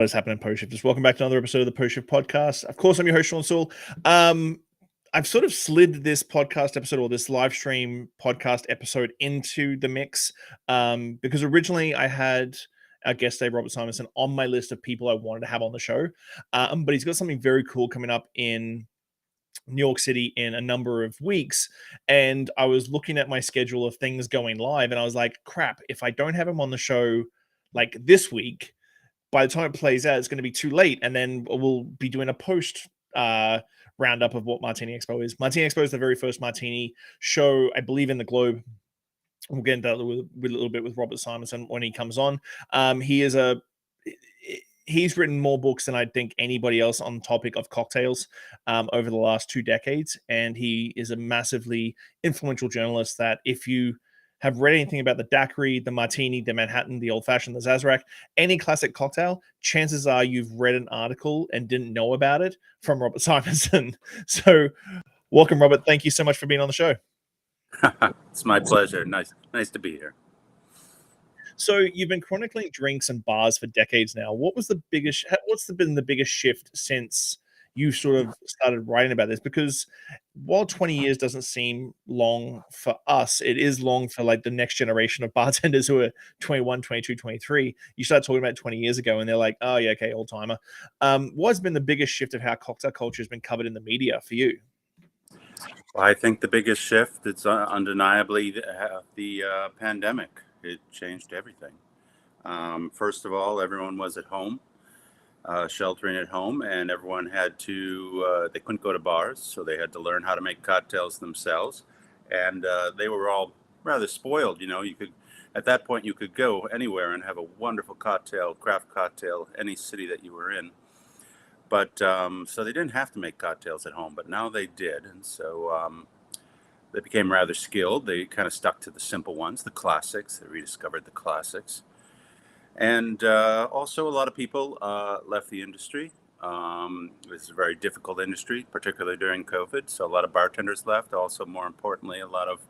What is happening, Post Shifters? Welcome back to another episode of the Post Shift Podcast. Of course, I'm your host, Shawn Soole. I've sort of slid this podcast episode or this live stream podcast episode into the mix because originally I had our guest Dave Robert Simonson on my list of people I wanted to have on the show, but he's got something very cool coming up in New York City in a number of weeks, and I was looking at my schedule of things going live, and I was like, crap, if I don't have him on the show like this week, by the time it plays out, it's going to be too late. And then we'll be doing a post roundup of what Martini Expo is. Martini Expo is the very first Martini show, I believe, in the globe. We'll get into that with a little bit with Robert Simonson when he comes on. He's written more books than I think anybody else on the topic of cocktails over the last 2 decades. And he is a massively influential journalist that if you have read anything about the daiquiri, the martini, the Manhattan, the Old Fashioned, the Sazerac, any classic cocktail, chances are you've read an article and didn't know about it from Robert Simonson. So welcome, Robert. Thank you so much for being on the show. It's my pleasure. Nice to be here. So you've been chronicling drinks and bars for decades now. What's been the biggest shift since you sort of started writing about this? Because while 20 years doesn't seem long for us, it is long for like the next generation of bartenders who are 21, 22, 23. You start talking about 20 years ago and they're like, oh yeah, okay, old timer. What's been the biggest shift of how cocktail culture has been covered in the media for you? Well, I think the biggest shift is undeniably the pandemic. It changed everything. First of all, everyone was at home. Sheltering at home, and everyone had to they couldn't go to bars, so they had to learn how to make cocktails themselves, and they were all rather spoiled. You could, at that point, you could go anywhere and have a wonderful craft cocktail, any city that you were in. But so they didn't have to make cocktails at home, but now they did, and so they became rather skilled. They kind of stuck to the simple ones, the classics. They rediscovered the classics. And also, a lot of people left the industry. This is a very difficult industry, particularly during COVID. So a lot of bartenders left. Also, more importantly, a lot of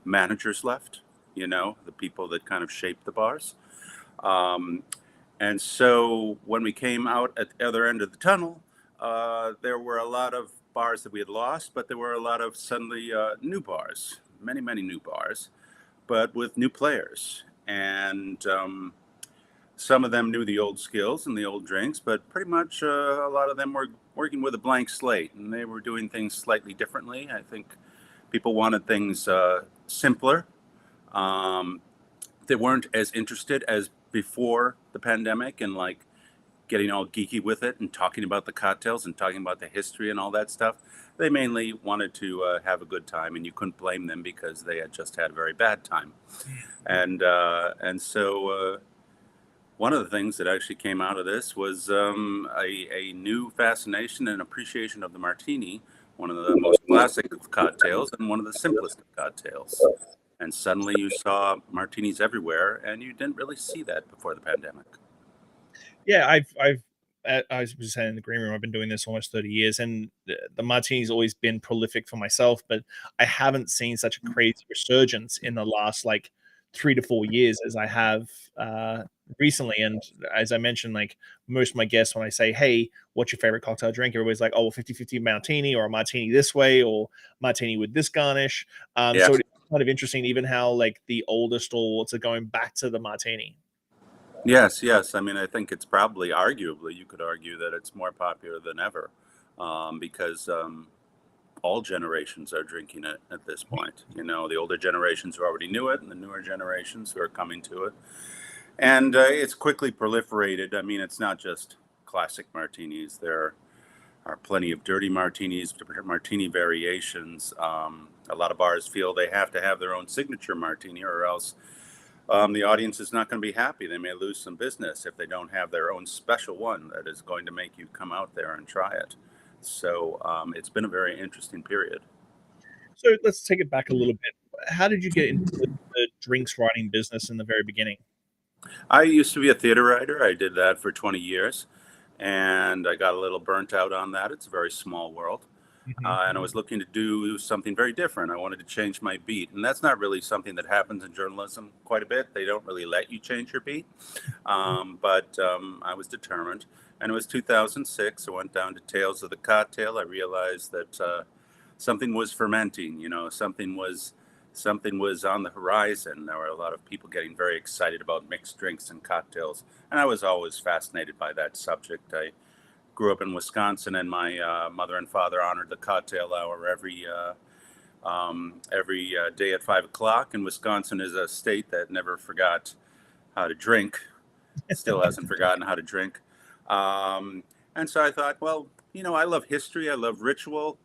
managers left, the people that kind of shaped the bars. And so when we came out at the other end of the tunnel, there were a lot of bars that we had lost, but there were a lot of suddenly new bars, many, many new bars, but with new players. And some of them knew the old skills and the old drinks, but pretty much a lot of them were working with a blank slate, and they were doing things slightly differently. I think people wanted things simpler. They weren't as interested as before the pandemic and like getting all geeky with it and talking about the cocktails and talking about the history and all that stuff. They mainly wanted to have a good time, and you couldn't blame them because they had just had a very bad time. And so one of the things that actually came out of this was a new fascination and appreciation of the martini, one of the most classic of cocktails and one of the simplest of cocktails. And suddenly you saw martinis everywhere, and you didn't really see that before the pandemic. Yeah, I was saying in the green room, I've been doing this almost 30 years, and the martini's always been prolific for myself, but I haven't seen such a crazy resurgence in the last like 3 to 4 years as I have recently. And as I mentioned, like most of my guests, when I say, hey, what's your favorite cocktail drink? Everybody's like, oh, 50-50 martini, or a martini this way, or martini with this garnish. So it's kind of interesting even how like the older stalwarts are going back to the martini. Yes. I mean, I think it's probably, arguably, you could argue that it's more popular than ever because all generations are drinking it at this point. The older generations who already knew it, and the newer generations who are coming to it. And it's quickly proliferated. I mean, it's not just classic martinis. There are plenty of dirty martinis, martini variations. A lot of bars feel they have to have their own signature martini, or else the audience is not going to be happy. They may lose some business if they don't have their own special one that is going to make you come out there and try it. So it's been a very interesting period. So let's take it back a little bit. How did you get into the drinks writing business in the very beginning? I used to be a theater writer. I did that for 20 years, and I got a little burnt out on that. It's a very small world. And I was looking to do something very different. I wanted to change my beat, and that's not really something that happens in journalism quite a bit. They don't really let you change your beat, but I was determined. And it was 2006. I went down to Tales of the Cocktail. I realized that something was fermenting. Something was on the horizon. There were a lot of people getting very excited about mixed drinks and cocktails, and I was always fascinated by that subject. I grew up in Wisconsin, and my mother and father honored the cocktail hour every day at 5 o'clock. And Wisconsin is a state that never forgot how to drink, still hasn't forgotten how to drink. And so I thought, well, I love history, I love ritual.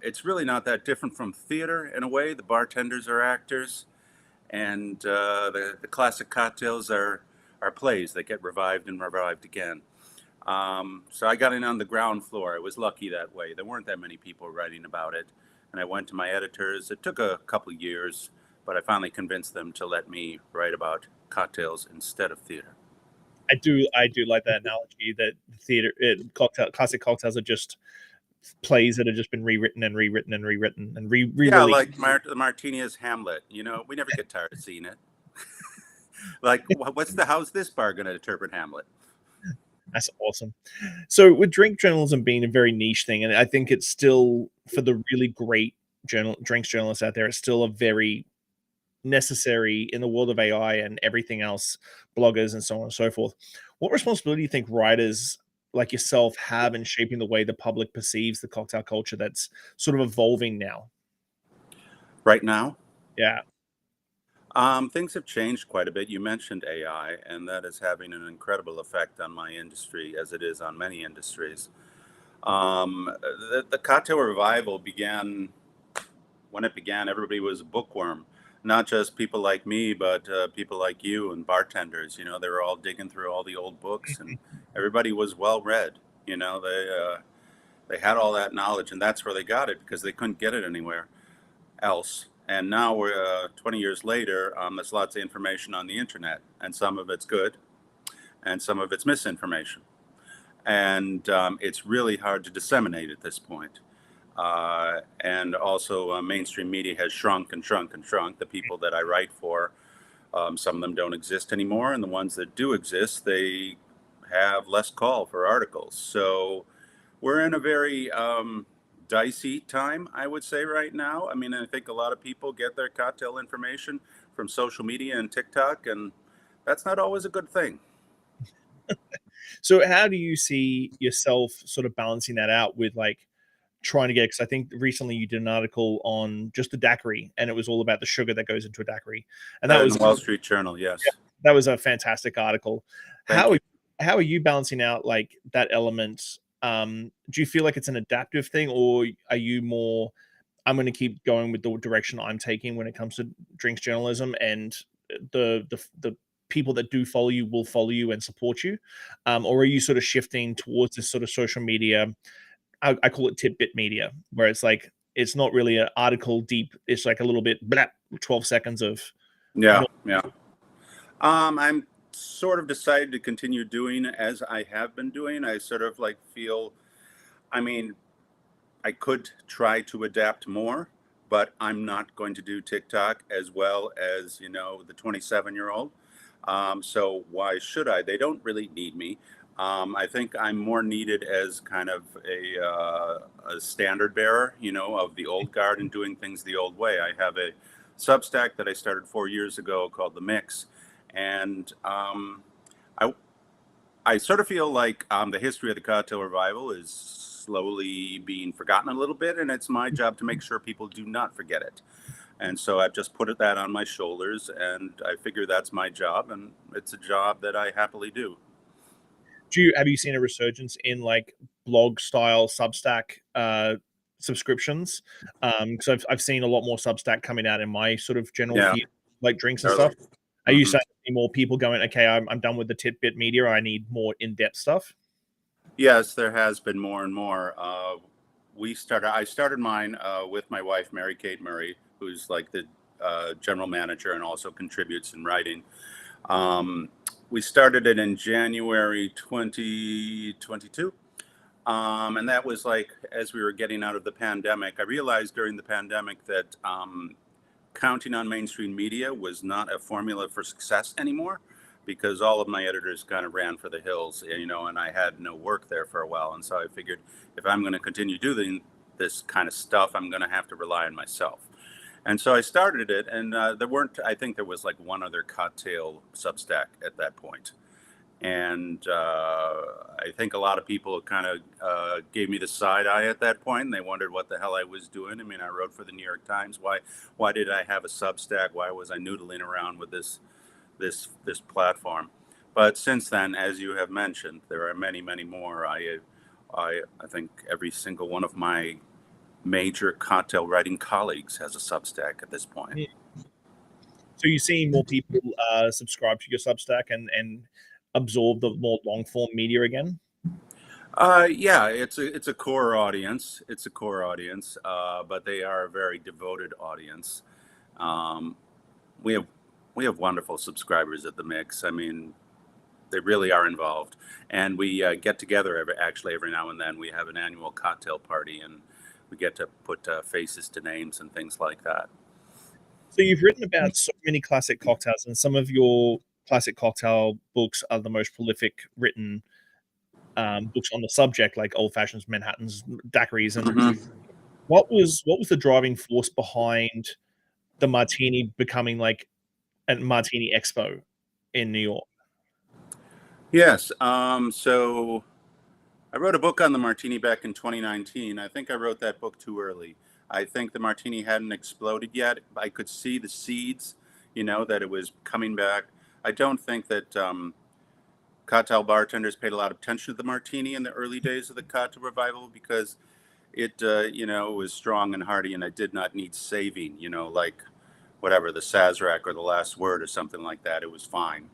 It's really not that different from theater in a way. The bartenders are actors, and the classic cocktails are plays that get revived and revived again. So I got in on the ground floor. I was lucky that way. There weren't that many people writing about it. And I went to my editors. It took a couple of years, but I finally convinced them to let me write about cocktails instead of theater. I do like that analogy that classic cocktails are just plays that have just been rewritten and rewritten and rewritten and yeah, like the Martini is Hamlet. We never get tired of seeing it. Like, how's this bar going to interpret Hamlet? That's awesome. So with drink journalism being a very niche thing, and I think it's still, for the really great drinks journalists out there, it's still a very necessary in the world of AI and everything else, bloggers and so on and so forth. What responsibility do you think writers like yourself have in shaping the way the public perceives the cocktail culture that's sort of evolving now? Right now? Yeah. Things have changed quite a bit. You mentioned AI, and that is having an incredible effect on my industry, as it is on many industries. The cocktail revival began when it began. Everybody was a bookworm, not just people like me, but people like you and bartenders. They were all digging through all the old books, and everybody was well read. They had all that knowledge, and that's where they got it, because they couldn't get it anywhere else. And now we're 20 years later. There's lots of information on the internet, and some of it's good, and some of it's misinformation, and it's really hard to disseminate at this point. And also, mainstream media has shrunk and shrunk and shrunk. The people that I write for, some of them don't exist anymore, and the ones that do exist, they have less call for articles. So we're in a very dicey time, I would say, right now. I mean, I think a lot of people get their cocktail information from social media and TikTok, and that's not always a good thing. So how do you see yourself sort of balancing that out with trying to get, because I think recently you did an article on just the daiquiri, and it was all about the sugar that goes into a daiquiri, and that was in the Wall Street Journal. Yes, that was a fantastic article. Thank you. How are you balancing out that element? Do you feel like it's an adaptive thing, or are you more, I'm going to keep going with the direction I'm taking when it comes to drinks journalism, and the people that do follow you will follow you and support you, or are you sort of shifting towards this sort of social media? I call it tidbit media, where it's it's not really an article deep. It's like a little bit, 12 seconds of. Yeah. I'm sort of decided to continue doing as I have been doing. I sort of feel, I mean, I could try to adapt more, but I'm not going to do TikTok as well as, the 27-year-old. So why should I? They don't really need me. I think I'm more needed as kind of a standard bearer, of the old guard and doing things the old way. I have a Substack that I started 4 years ago called The Mix. And I sort of feel like the history of the cocktail revival is slowly being forgotten a little bit, and it's my job to make sure people do not forget it. And so I've just put that on my shoulders, and I figure that's my job, and it's a job that I happily do. Have you seen a resurgence in blog style Substack subscriptions? Because I've seen a lot more Substack coming out in my sort of general feed, drinks and stuff. Are you starting to see more people going, okay, I'm done with the tidbit media, I need more in-depth stuff? Yes, there has been more and more. I started mine with my wife, Mary Kate Murray, who's the general manager and also contributes in writing. We started it in January 2022. And that was like, as we were getting out of the pandemic, I realized during the pandemic that counting on mainstream media was not a formula for success anymore, because all of my editors kind of ran for the hills, and I had no work there for a while. And so I figured, if I'm going to continue doing this kind of stuff, I'm going to have to rely on myself. And so I started it, and I think there was like one other cocktail Substack at that point. And I think a lot of people kind of gave me the side eye at that point, and they wondered what the hell I was doing. I mean, I wrote for the New York Times. Why did I have a Substack? Why was I noodling around with this platform? But since then, as you have mentioned, there are many, many more. I think every single one of my major cocktail writing colleagues has a Substack at this point. Yeah. So you're seeing more people subscribe to your Substack and absorb the more long form media again? Yeah, it's a core audience. It's a core audience, but they are a very devoted audience. Um, we have wonderful subscribers at the Mix. I mean, they really are involved, and we get together every now and then. We have an annual cocktail party, and we get to put faces to names and things like that. So you've written about so many classic cocktails, and some of your classic cocktail books are the most prolific written books on the subject, like Old Fashions, Manhattans, Daiquiris. And what was the driving force behind the Martini becoming like a Martini Expo in New York? Yes. So I wrote a book on the Martini back in 2019. I think I wrote that book too early. I think the Martini hadn't exploded yet. I could see the seeds, that it was coming back. I don't think that cocktail bartenders paid a lot of attention to the Martini in the early days of the cocktail revival, because it, was strong and hearty, and it did not need saving, like whatever, the Sazerac or the Last Word or something like that. It was fine.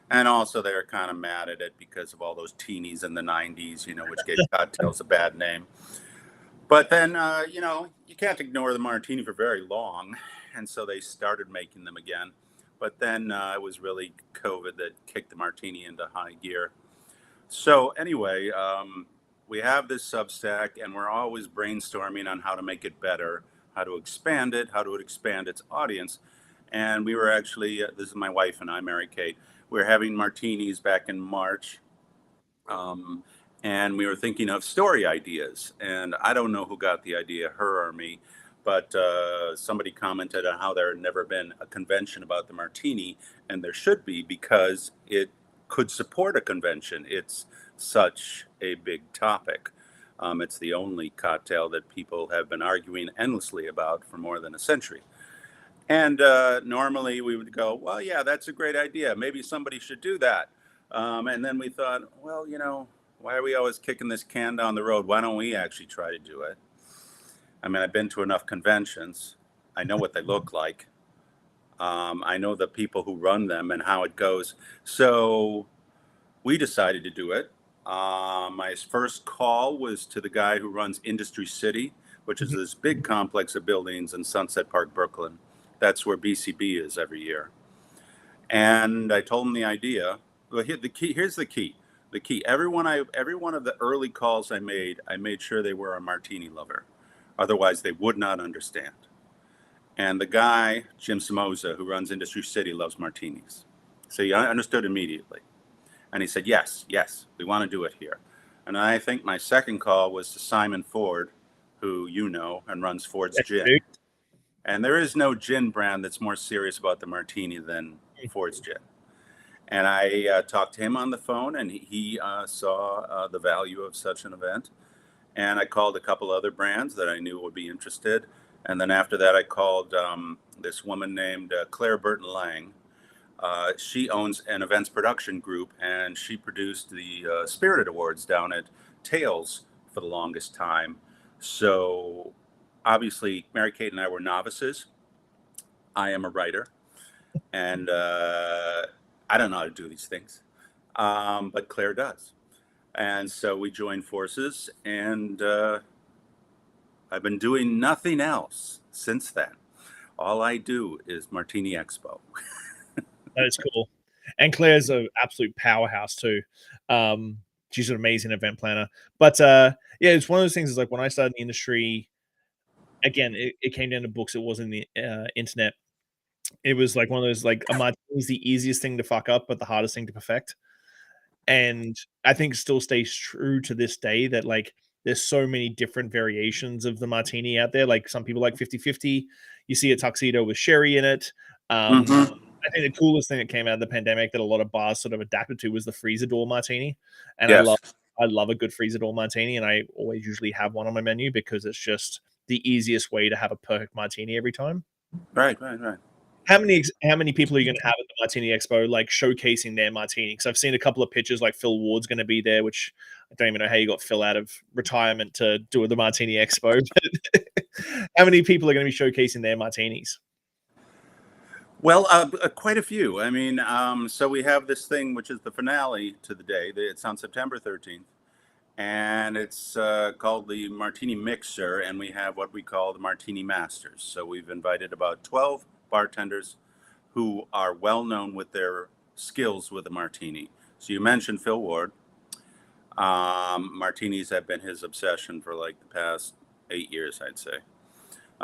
And also, they were kind of mad at it because of all those teenies in the 90s, which gave cocktails a bad name. But then, you can't ignore the Martini for very long. And so they started making them again. But then it was really COVID that kicked the Martini into high gear. So anyway, we have this Substack, and we're always brainstorming on how to make it better, how to expand it, how to expand its audience. And we were actually, this is my wife and I, Mary Kate, we were having martinis back in March. And we were thinking of story ideas. And I don't know who got the idea, her or me, but somebody commented on how there had never been a convention about the Martini, and there should be, because it could support a convention. It's such a big topic. It's the only cocktail that people have been arguing endlessly about for more than a century. And normally we would go, well, yeah, that's a great idea. Maybe somebody should do that. And then we thought, well, why are we always kicking this can down the road? Why don't we actually try to do it? I mean, I've been to enough conventions. I know what they look like. I know the people who run them and how it goes. So we decided to do it. My first call was to the guy who runs Industry City, which is this big complex of buildings in Sunset Park, Brooklyn. That's where BCB is every year. And I told him the idea. Well, here's the key. The key. Every one of the early calls I made sure they were a Martini lover. Otherwise, they would not understand. And the guy, Jim Somoza, who runs Industry City, loves martinis. So he understood immediately. And he said, yes, we want to do it here. And I think my second call was to Simon Ford, who and runs Ford's Gin. And there is no gin brand that's more serious about the Martini than Ford's Gin. And I talked to him on the phone, and he saw the value of such an event. And I called a couple other brands that I knew would be interested. And then after that, I called this woman named Claire Burton Lang. She owns an events production group, and she produced the Spirited Awards down at Tales for the longest time. So obviously, Mary Kate and I were novices. I am a writer, and I don't know how to do these things, but Claire does. And so we joined forces, and I've been doing nothing else since then. All I do is Martini Expo. That is cool. And Claire's an absolute powerhouse too. she's an amazing event planner. But yeah, it's one of those things. Is like when I started in the industry, again, it came down to books. It wasn't the internet. It was like one of those like a martini is the easiest thing to fuck up, but the hardest thing to perfect. And I think still stays true to this day that like there's so many different variations of the martini out there. Like some people like 50-50. You see a tuxedo with sherry in it. Mm-hmm. I think the coolest thing that came out of the pandemic that a lot of bars sort of adapted to was the freezer door martini. And Yes. I love a good freezer door martini, and I always usually have one on my menu because it's just the easiest way to have a perfect martini every time. Right. Right. Right. How many people are you going to have at the Martini Expo, like showcasing their martini? Because I've seen a couple of pictures, like Phil Ward's going to be there, which I don't even know how you got Phil out of retirement to do the Martini Expo. But how many people are going to be showcasing their martinis? Well, quite a few. I mean, so we have this thing, which is the finale to the day. It's on September 13th, and it's called the Martini Mixer, and we have what we call the Martini Masters. So we've invited about 12 bartenders who are well known with their skills with a martini. So you mentioned Phil Ward. Martinis have been his obsession for like the past 8 years, I'd say.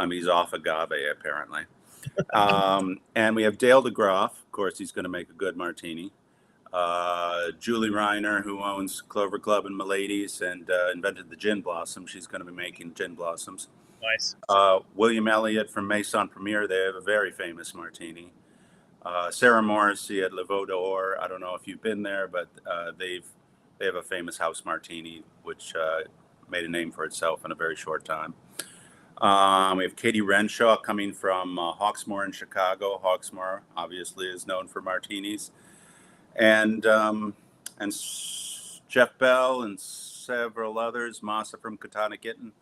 He's off agave, apparently. And we have Dale DeGroff. Of course, he's going to make a good martini. Julie Reiner, who owns Clover Club and Milady's and invented the gin blossom. She's going to be making gin blossoms. Nice. William Elliott from Maison Premier. They have a very famous martini. Sarah Morrissey at Le Veau d'Or. I don't know if you've been there, but they have a famous house martini, which made a name for itself in a very short time. We have Katie Renshaw coming from Hawksmoor in Chicago. Hawksmoor obviously is known for martinis, and Jeff Bell and several others. Masa from Katana Kitten.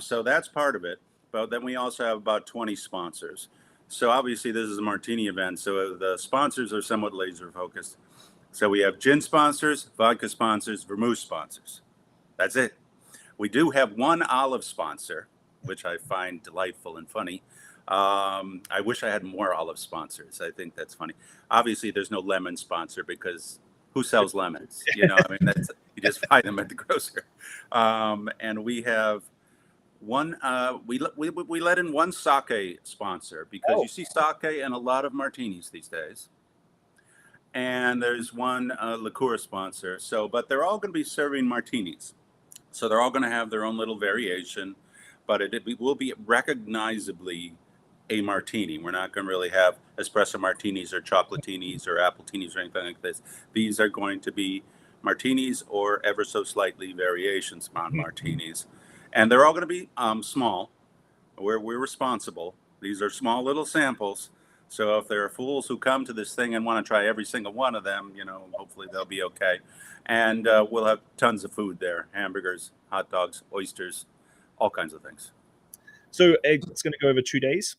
So that's part of it. But then we also have about 20 sponsors. So obviously this is a martini event. So the sponsors are somewhat laser focused. So we have gin sponsors, vodka sponsors, vermouth sponsors. That's it. We do have one olive sponsor, which I find delightful and funny. I wish I had more olive sponsors. I think that's funny. Obviously, there's no lemon sponsor because who sells lemons? You just buy them at the grocer. And we have one. We let in one sake sponsor because you see sake in a lot of martinis these days. And there's one liqueur sponsor. But they're all going to be serving martinis. So they're all going to have their own little variation, but it will be recognizably a martini. We're not going to really have espresso martinis or chocolatinis or appletinis or anything like this. These are going to be martinis or ever so slightly variations on martinis. And they're all going to be small. We're responsible. These are small little samples. So if there are fools who come to this thing and want to try every single one of them, hopefully they'll be okay. And we'll have tons of food there: hamburgers, hot dogs, oysters, all kinds of things. So it's going to go over 2 days?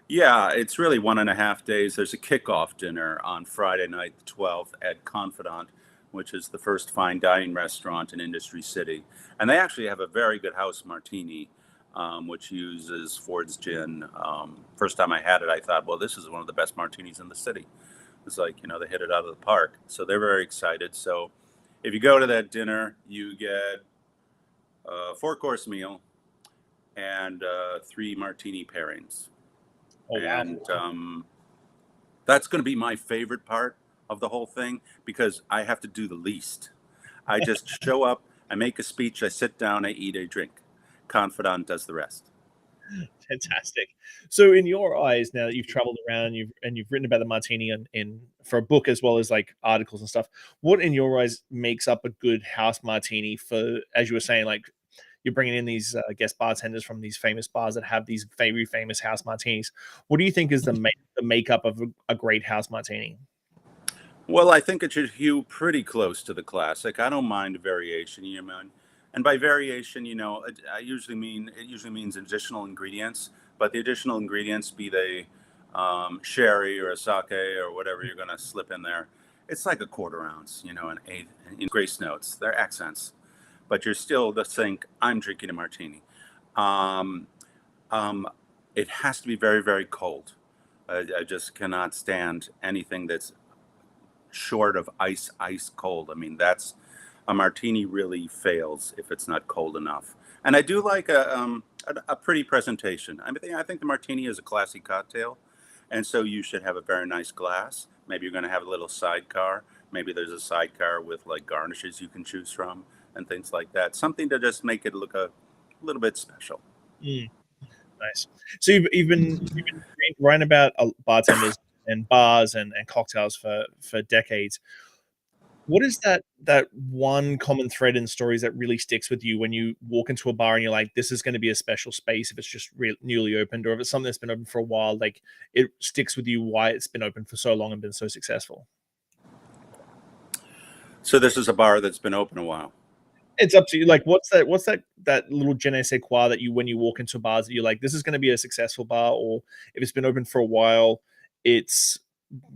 Yeah, it's really 1.5 days. There's a kickoff dinner on Friday night, the 12th, at Confidant, which is the first fine dining restaurant in Industry City. And they actually have a very good house martini, which uses Ford's gin. First time I had it, I thought, well, this is one of the best martinis in the city. It's like, they hit it out of the park. So they're very excited. So if you go to that dinner, you get a 4-course meal and 3 martini pairings. Oh, wow. And that's going to be my favorite part of the whole thing because I have to do the least. I just show up, I make a speech, I sit down, I eat, I drink. Confidant does the rest. Fantastic. So in your eyes, now that you've traveled around, you've written about the martini in for a book as well as like articles and stuff, what in your eyes makes up a good house martini for, as you were saying, like you're bringing in these guest bartenders from these famous bars that have these very famous house martinis. What do you think is the makeup of a great house martini? Well, I think it should hew pretty close to the classic. I don't mind variation, and by variation, it usually means additional ingredients. But the additional ingredients, be they sherry or a sake or whatever you're going to slip in there, it's like a 1/4 ounce, an eighth. In grace notes, they're accents, but you're still to think I'm drinking a martini. It has to be very, very cold. I just cannot stand anything that's short of ice cold. I mean, that's a martini really fails if it's not cold enough. And I do like a pretty presentation. I think the martini is a classy cocktail, and so you should have a very nice glass. Maybe you're going to have a little sidecar. Maybe there's a sidecar with like garnishes you can choose from and things like that. Something to just make it look a little bit special. Mm, nice. So you've been writing about bartenders and bars and cocktails for decades. What is that one common thread in stories that really sticks with you when you walk into a bar and you're like, this is going to be a special space if it's just newly opened, or if it's something that's been open for a while, like it sticks with you why it's been open for so long and been so successful? So this is a bar that's been open a while. It's up to you. Like, what's that little je ne sais quoi that you when you walk into bars that you're like, this is going to be a successful bar, or if it's been open for a while, it's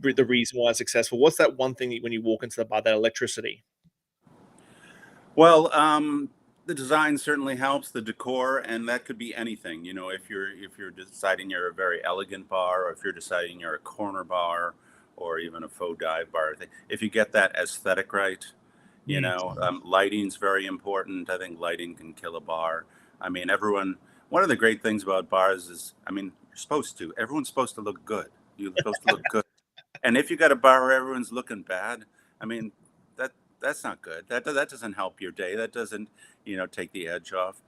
the reason why it's successful. What's that one thing that when you walk into the bar, that electricity? Well, the design certainly helps, the decor, and that could be anything. You know, if you're deciding you're a very elegant bar, or if you're deciding you're a corner bar, or even a faux dive bar. If you get that aesthetic right, Mm, lighting's very important. I think lighting can kill a bar. I mean, everyone. One of the great things about bars is, I mean, you're supposed to. Everyone's supposed to look good. You're supposed to look good. And if you got a bar where everyone's looking bad, I mean, that that's not good. That doesn't help your day. That doesn't, take the edge off.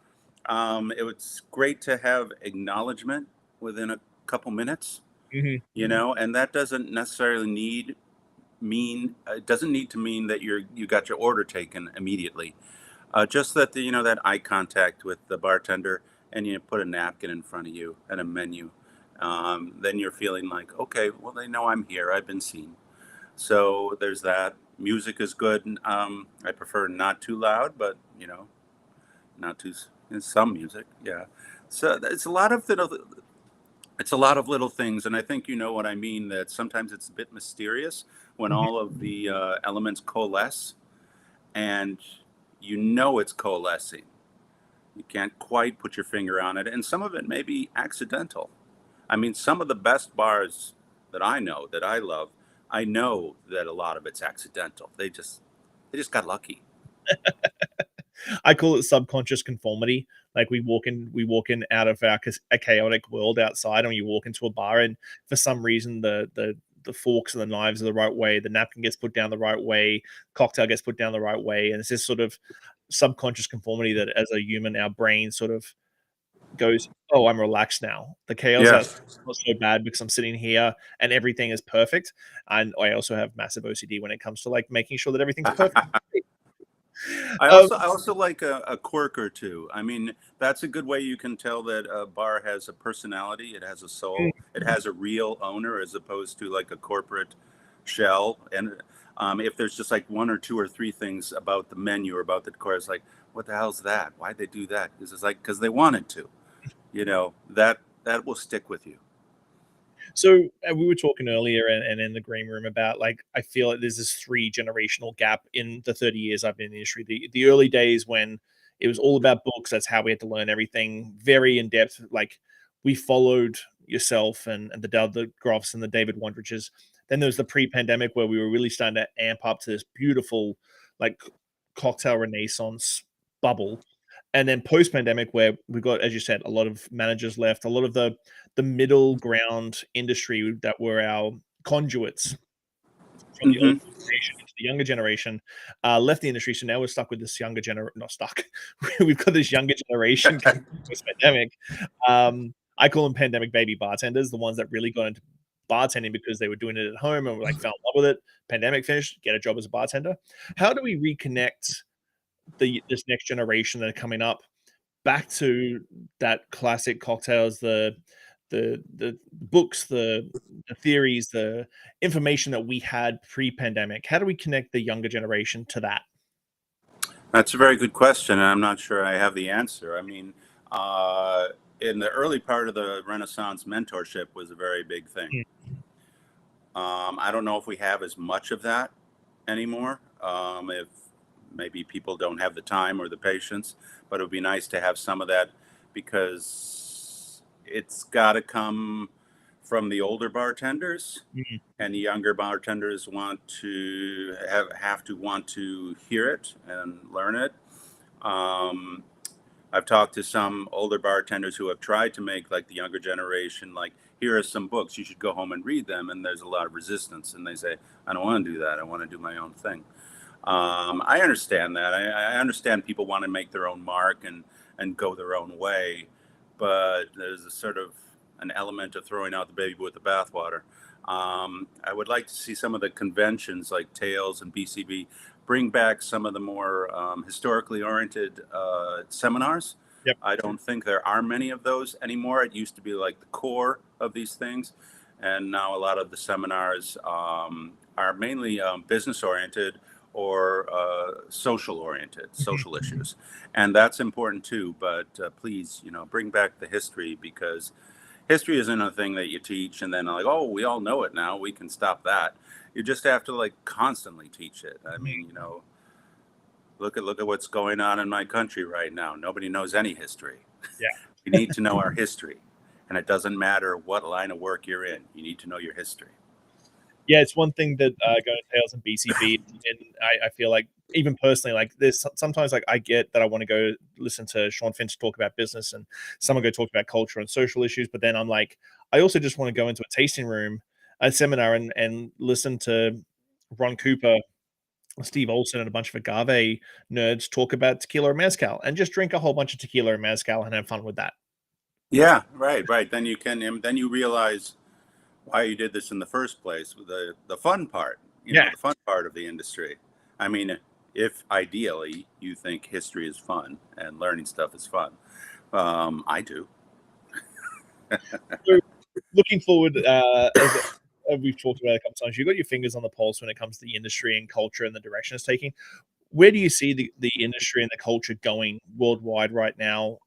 It was great to have acknowledgement within a couple minutes, mhm. and that doesn't necessarily mean it doesn't need to mean that you got your order taken immediately. Just that that eye contact with the bartender, and you put a napkin in front of you and a menu. Then you're feeling like, okay, well, they know I'm here. I've been seen. So there's that. Music is good. I prefer not too loud, but not too some music. Yeah. So it's a lot of little things, and I think you know what I mean. That sometimes it's a bit mysterious when Mhm. all of the elements coalesce, and it's coalescing. You can't quite put your finger on it, and some of it may be accidental. I mean, some of the best bars that I know that I love, I know that a lot of it's accidental. They just got lucky. I call it subconscious conformity. Like we walk in out of a chaotic world outside, and you walk into a bar, and for some reason the forks and the knives are the right way, the napkin gets put down the right way, cocktail gets put down the right way, and it's this sort of subconscious conformity that as a human, our brain sort of goes, "Oh, I'm relaxed now. The chaos outside Yes. is not so bad because I'm sitting here and everything is perfect." And I also have massive OCD when it comes to like making sure that everything's perfect. I Um, also I also like a quirk or two. I mean, that's a good way you can tell that a bar has a personality. It has a mm, soul. It has a real owner, as opposed to like a corporate shell. And if there's just like one or two or three things about the menu or about the decor, it's like, what the hell's that? Why'd they do that? Because it's like because they wanted to. That will stick with you. So we were talking earlier and in the green room about like I feel like there's this three generational gap in the 30 years I've been in the industry. The early days when it was all about books, that's how we had to learn everything very in depth. Like we followed yourself and the Dale Groffs and the David Wondriches. Then there was the pre-pandemic where we were really starting to amp up to this beautiful like cocktail renaissance bubble. And then post-pandemic, where we got, as you said, a lot of managers left, a lot of the middle ground industry that were our conduits from the older Hmm. generation into the younger generation, left the industry. So now we're stuck with this younger generation. Not stuck. We've got this younger generation coming post pandemic. I call them pandemic baby bartenders, the ones that really got into bartending because they were doing it at home and like fell in love with it. Pandemic finished, get a job as a bartender. How do we reconnect this next generation that are coming up back to that classic cocktails, the books, the theories, the information that we had pre-pandemic? How do we connect the younger generation to that? That's a very good question, and I'm not sure I have the answer. I mean, uh, in the early part of the Renaissance, mentorship was a very big thing. Mm, I don't know if we have as much of that anymore. If maybe people don't have the time or the patience, but it would be nice to have some of that because it's got to come from the older bartenders, Mhm. and the younger bartenders want to have to want to hear it and learn it. Um, I've talked to some older bartenders who have tried to make like the younger generation, like, here are some books, you should go home and read them. And there's a lot of resistance. And they say, I don't want to do that. I want to do my own thing. I understand that. I understand people want to make their own mark and go their own way. But there's a sort of an element of throwing out the baby with the bathwater. I would like to see some of the conventions like Tales and BCB bring back some of the more historically oriented seminars. Yep. I don't think there are many of those anymore. It used to be like the core of these things. And now a lot of the seminars are mainly business oriented or social oriented, social issues. And that's important too. But please, bring back the history, because history isn't a thing that you teach and then like, oh, we all know it now, we can stop that. You just have to like constantly teach it. I mean, look at what's going on in my country right now. Nobody knows any history. Yeah. We need to know our history, and it doesn't matter what line of work you're in. You need to know your history. Yeah, it's one thing that going to Tales and BCB, and I feel like even personally, like there's sometimes like I get that I want to go listen to Sean Finch talk about business and someone go talk about culture and social issues, but then I'm like, I also just want to go into a tasting room, a seminar, and listen to Ron Cooper, Steve Olson, and a bunch of agave nerds talk about tequila or mezcal, and just drink a whole bunch of tequila or mezcal and have fun with that. Yeah, right. Then you realize why you did this in the first place. The fun part, Yeah. the fun part of the industry. I mean, if ideally you think history is fun and learning stuff is fun, I do. So, looking forward, as we've talked about a couple times, you've got your fingers on the pulse when it comes to the industry and culture and the direction it's taking. Where do you see the industry and the culture going worldwide right now,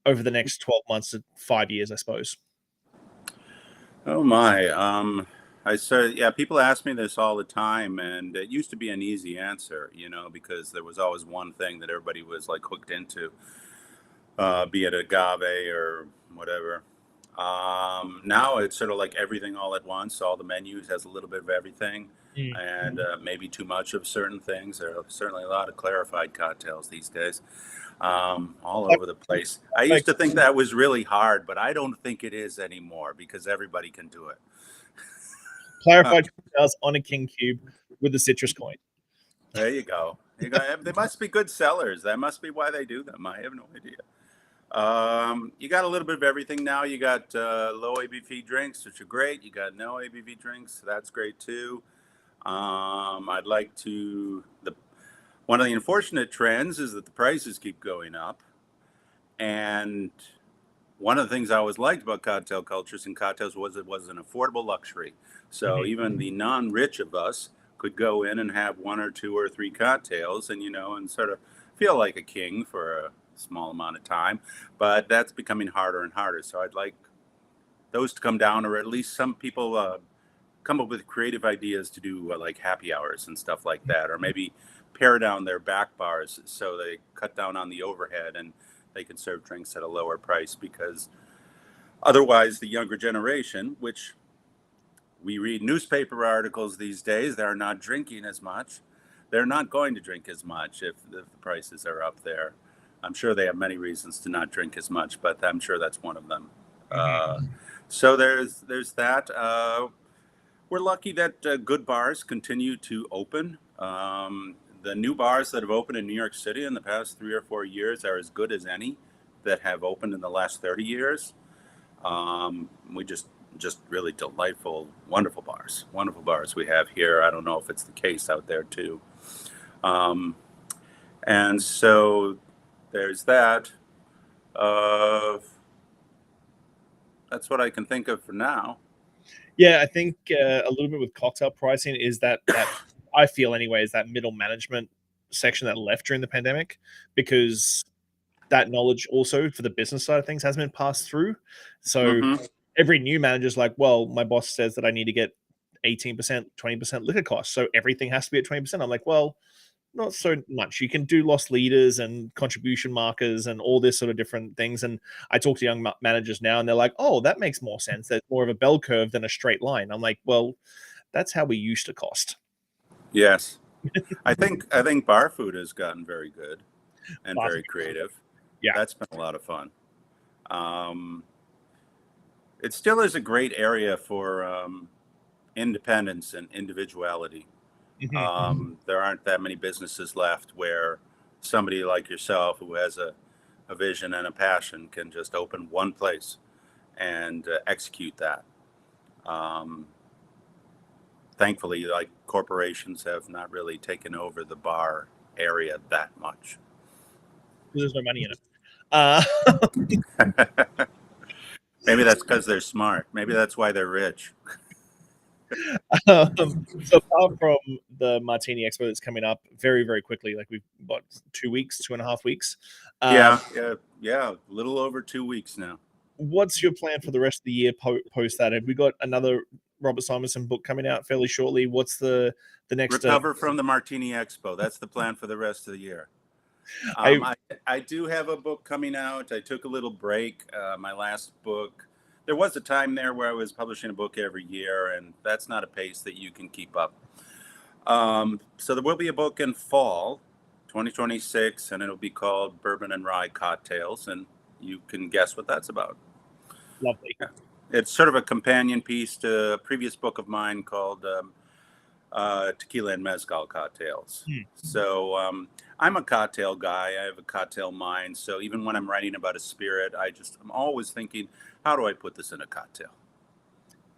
over the next 12 months to 5 years, I suppose? Oh my. Yeah, people ask me this all the time, and it used to be an easy answer, because there was always one thing that everybody was like hooked into, be it agave or whatever. Now it's sort of like everything all at once. All the menus has a little bit of everything, Mm. and maybe too much of certain things. There are certainly a lot of clarified cocktails these days, all over the place. I used to think that was really hard, but I don't think it is anymore because everybody can do it. Clarified cocktails on a king cube with the citrus coin. There you go. They must be good sellers. That must be why they do them. I have no idea. You got a little bit of everything now. You got low ABV drinks, which are great. You got no ABV drinks. That's great too. I'd like to. One of the unfortunate trends is that the prices keep going up. And one of the things I always liked about cocktail cultures and cocktails was it was an affordable luxury. So even the non-rich of us could go in and have one or two or three cocktails and, and sort of feel like a king for a small amount of time. But that's becoming harder and harder. So I'd like those to come down, or at least some people come up with creative ideas to do like happy hours and stuff like that, or maybe pare down their back bars so they cut down on the overhead and they can serve drinks at a lower price, because otherwise the younger generation, which we read newspaper articles these days, they're not drinking as much. They're not going to drink as much if the prices are up there. I'm sure they have many reasons to not drink as much, but I'm sure that's one of them. So there's that. We're lucky that good bars continue to open. The new bars that have opened in New York City in the past 3 or 4 years are as good as any that have opened in the last 30 years. We just really delightful, wonderful bars we have here. I don't know if it's the case out there too. And so there's that. That's what I can think of for now. Yeah, I think a little bit with cocktail pricing is that I feel anyway is that middle management section that left during the pandemic, because that knowledge also for the business side of things hasn't been passed through. So every new manager's like, well, my boss says that I need to get 18%, 20% liquor costs, so everything has to be at 20%. I'm like, well, not so much. You can do loss leaders and contribution markers and all this sort of different things. And I talk to young managers now, and they're like, "Oh, that makes more sense. There's more of a bell curve than a straight line." I'm like, "Well, that's how we used to cost." Yes. I think bar food has gotten very good and very creative. Yeah. That's been a lot of fun. It still is a great area for independence and individuality. There aren't that many businesses left where somebody like yourself who has a vision and a passion can just open one place and execute that. Thankfully, like, corporations have not really taken over the bar area that much. There's no money in it. Maybe that's because they're smart. Maybe that's why they're rich. So apart from the Martini Expo that's coming up very, very quickly, like we've got 2 weeks, 2.5 weeks. Yeah, a little over 2 weeks now. What's your plan for the rest of the year post that? Have we got another Robert Simonson book coming out fairly shortly? What's the next? Recover from the Martini Expo. That's the plan for the rest of the year. I do have a book coming out. I took a little break. My last book, there was a time there where I was publishing a book every year, and that's not a pace that you can keep up. So there will be a book in fall 2026, and it'll be called Bourbon and Rye Cocktails, and you can guess what that's about. Lovely. Yeah. It's sort of a companion piece to a previous book of mine called Tequila and Mezcal Cocktails. So I'm a cocktail guy. I have a cocktail mind. So even when I'm writing about a spirit, I'm always thinking, how do I put this in a cocktail?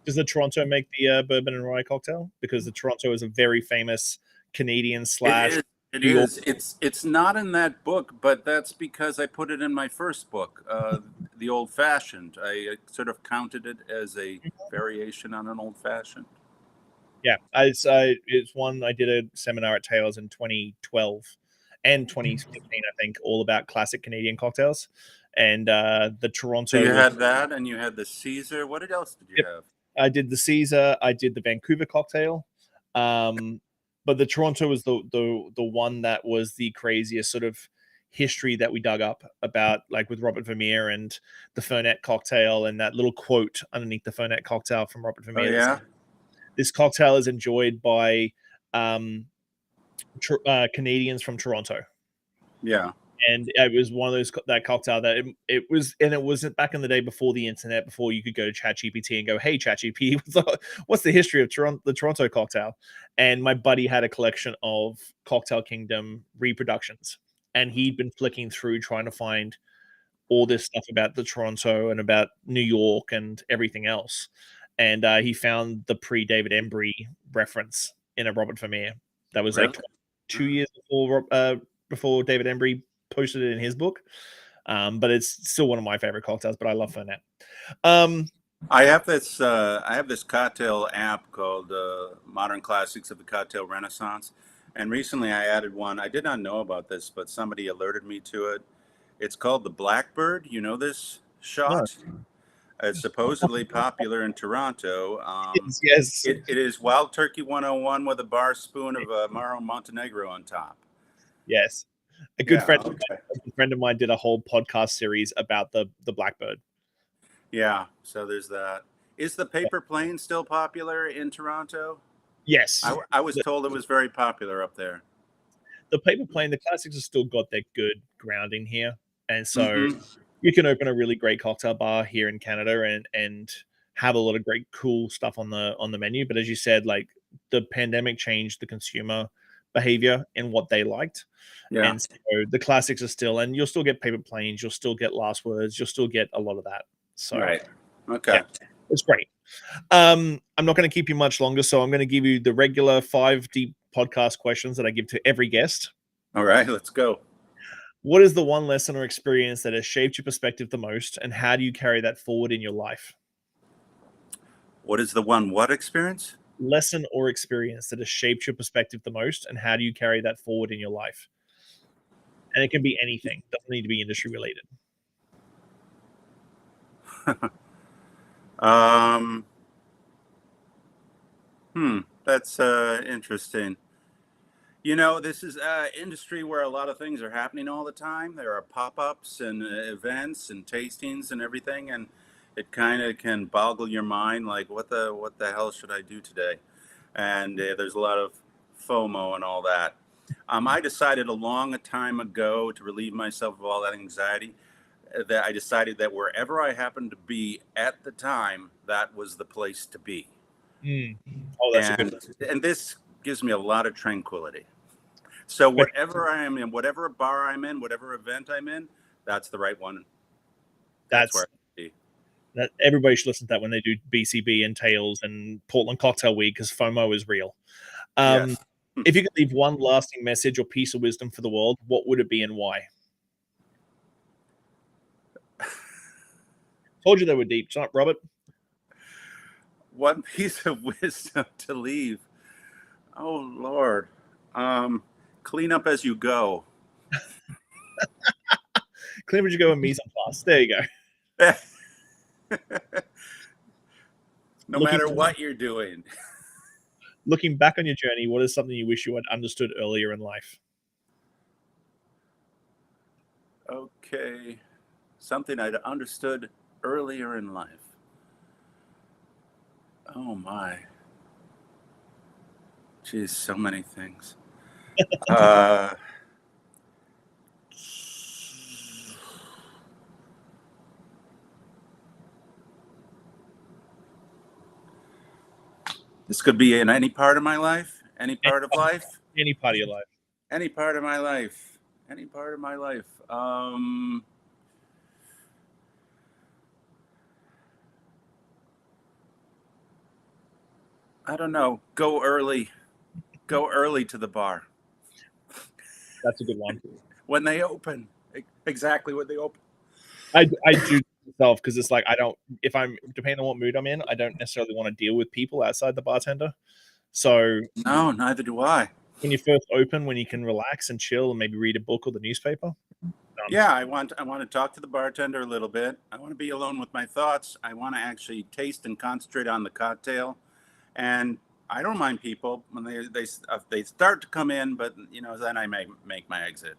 Does the Toronto make the bourbon and rye cocktail? Because the Toronto is a very famous Canadian slash. It is. It's not in that book, but that's because I put it in my first book, The Old Fashioned. I sort of counted it as a variation on an Old Fashioned. Yeah, it's one I did a seminar at Taylor's in 2012 and 2015, I think, all about classic Canadian cocktails. And the Toronto. So you had that, and you had the Caesar. What else did you have? I did the Caesar. I did the Vancouver cocktail. But the Toronto was the one that was the craziest sort of history that we dug up about, like with Robert Vermeer and the Fernet cocktail, and that little quote underneath the Fernet cocktail from Robert Vermeer. Oh, yeah. This cocktail is enjoyed by Canadians from Toronto. Yeah. And it was one of those, that cocktail that it wasn't back in the day before the internet, before you could go to ChatGPT and go, "Hey, ChatGPT, what's the history of the Toronto cocktail?" And my buddy had a collection of Cocktail Kingdom reproductions, and he'd been flicking through trying to find all this stuff about the Toronto and about New York and everything else. And he found the pre-David Embry reference in a Robert Vermeer that was like 2 years before David Embry posted it in his book. But it's still one of my favorite cocktails, but I love Fernet. I have this cocktail app called Modern Classics of the Cocktail Renaissance. And recently I added one. I did not know about this, but somebody alerted me to it. It's called the Blackbird. You know this shot? No. It's supposedly popular in Toronto. Yes. It is Wild Turkey 101 with a bar spoon of Amaro Montenegro on top. Yes. A good friend of mine did a whole podcast series about the Blackbird. Yeah, so there's that. Is the paper plane still popular in Toronto? Yes. I was told it was very popular up there. The paper plane, the classics have still got their good grounding here. And so you can open a really great cocktail bar here in Canada and have a lot of great cool stuff on the menu. But as you said, like, the pandemic changed the consumer behavior and what they liked. Yeah. And so the classics are still, and you'll still get paper planes, you'll still get last words, you'll still get a lot of that. So right. Okay. Yeah, it's great. I'm not going to keep you much longer, so I'm going to give you the regular 5 deep podcast questions that I give to every guest. All right, let's go. What is the one lesson or experience that has shaped your perspective the most, and how do you carry that forward in your life? What is the one what experience? Lesson or experience that has shaped your perspective the most, and how do you carry that forward in your life? And it can be anything. It doesn't need to be industry related. That's interesting. This is an industry where a lot of things are happening all the time. There are pop-ups and events and tastings and everything, and it kind of can boggle your mind, like what the hell should I do today? And there's a lot of FOMO and all that. I decided a long time ago to relieve myself of all that anxiety. That I decided that wherever I happened to be at the time, that was the place to be. Mm. Oh, that's a good. And this gives me a lot of tranquility. So whatever I am in, whatever bar I'm in, whatever event I'm in, that's the right one. That's where I be. That everybody should listen to that when they do BCB and Tales and Portland Cocktail Week, because FOMO is real. Yes. If you could leave one lasting message or piece of wisdom for the world, what would it be and why? Told you they were deep, Robert. One piece of wisdom to leave. Oh Lord. Clean up as you go. Clean up as you go and mise en place. There you go. No matter what you're doing. Looking back on your journey, what is something you wish you had understood earlier in life? Okay. Something I'd understood earlier in life. Oh my. Geez, so many things. This could be in any part of my life, any part of life. Any part of your life. Any part of my life. Any part of my life. I don't know. Go early. Go early to the bar. That's a good one. When they open. Exactly when they open. I do myself, because it's like if I'm depending on what mood I'm in, I don't necessarily want to deal with people outside the bartender. So no, neither do I. When you first open, when you can relax and chill and maybe read a book or the newspaper. Yeah, I want to talk to the bartender a little bit. I want to be alone with my thoughts. I want to actually taste and concentrate on the cocktail. And I don't mind people when they start to come in, but then I may make my exit.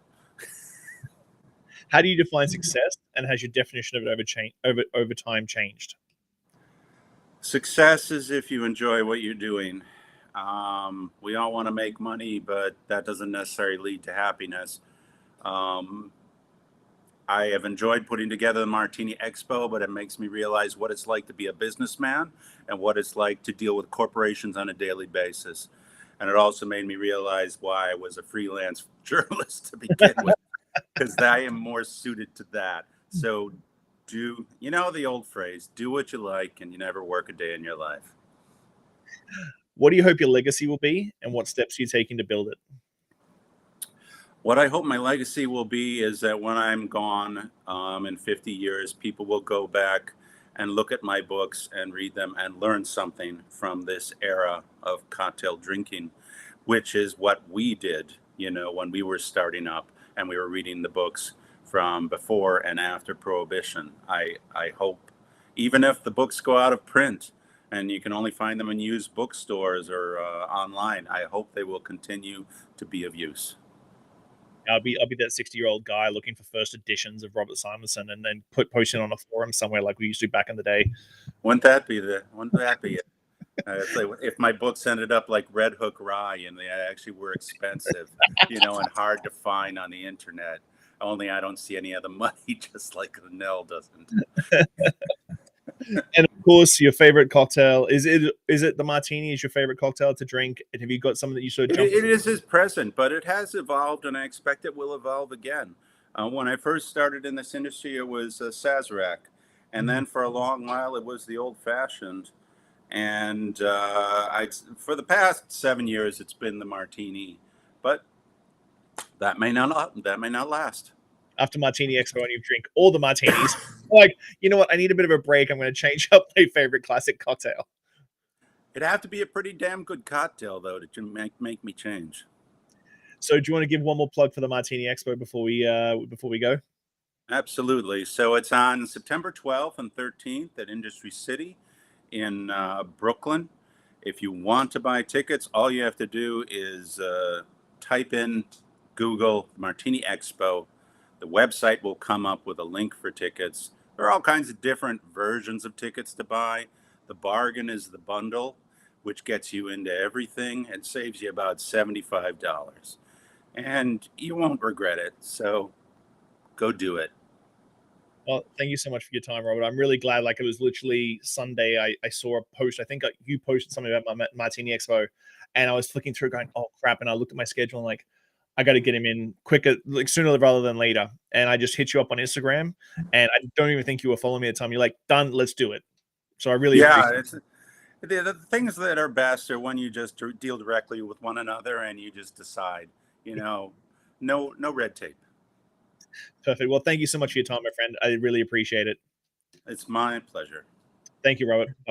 How do you define success, and has your definition of it over time changed? Success is if you enjoy what you're doing. We all want to make money, but that doesn't necessarily lead to happiness. I have enjoyed putting together the Martini Expo, but it makes me realize what it's like to be a businessman and what it's like to deal with corporations on a daily basis. And it also made me realize why I was a freelance journalist to begin with, because I am more suited to that. So the old phrase, do what you like and you never work a day in your life. What do you hope your legacy will be, and what steps are you taking to build it? What I hope my legacy will be is that when I'm gone in 50 years, people will go back and look at my books and read them and learn something from this era of cocktail drinking, which is what we did, when we were starting up and we were reading the books from before and after Prohibition. I hope, even if the books go out of print and you can only find them in used bookstores or online, I hope they will continue to be of use. I'll be that 60-year-old guy looking for first editions of Robert Simonson and then posting on a forum somewhere like we used to back in the day. Wouldn't that be it? If my books ended up like Red Hook Rye and they actually were expensive, and hard to find on the internet. Only I don't see any of the money, just like the Nell doesn't. And of course, your favorite cocktail is it the Martini? Is your favorite cocktail to drink? And have you got something that you sort of It is his present, but it has evolved, and I expect it will evolve again. When I first started in this industry, it was Sazerac, and then for a long while it was the Old Fashioned, and for the past 7 years it's been the Martini, but that may not last. After Martini Expo, and you drink all the martinis, like, you know what? I need a bit of a break. I'm going to change up my favorite classic cocktail. It'd have to be a pretty damn good cocktail, though, to make me change. So, do you want to give one more plug for the Martini Expo before we go? Absolutely. So it's on September 12th and 13th at Industry City in Brooklyn. If you want to buy tickets, all you have to do is type in Google Martini Expo. The website will come up with a link for tickets. There are all kinds of different versions of tickets to buy. The bargain is the bundle, which gets you into everything and saves you about $75. And you won't regret it. So go do it. Well, thank you so much for your time, Robert. I'm really glad. Like, it was literally Sunday. I saw a post. I think you posted something about my Martini Expo, and I was flicking through, going, "Oh crap!" And I looked at my schedule and like, I got to get him in quicker, like sooner rather than later. And I just hit you up on Instagram, and I don't even think you were following me at the time. You're like, "Done, let's do it." So I really Yeah, appreciate. it's the things that are best are when you just deal directly with one another and you just decide, no red tape. Perfect. Well, thank you so much for your time, my friend. I really appreciate it. It's my pleasure. Thank you, Robert. Bye bye.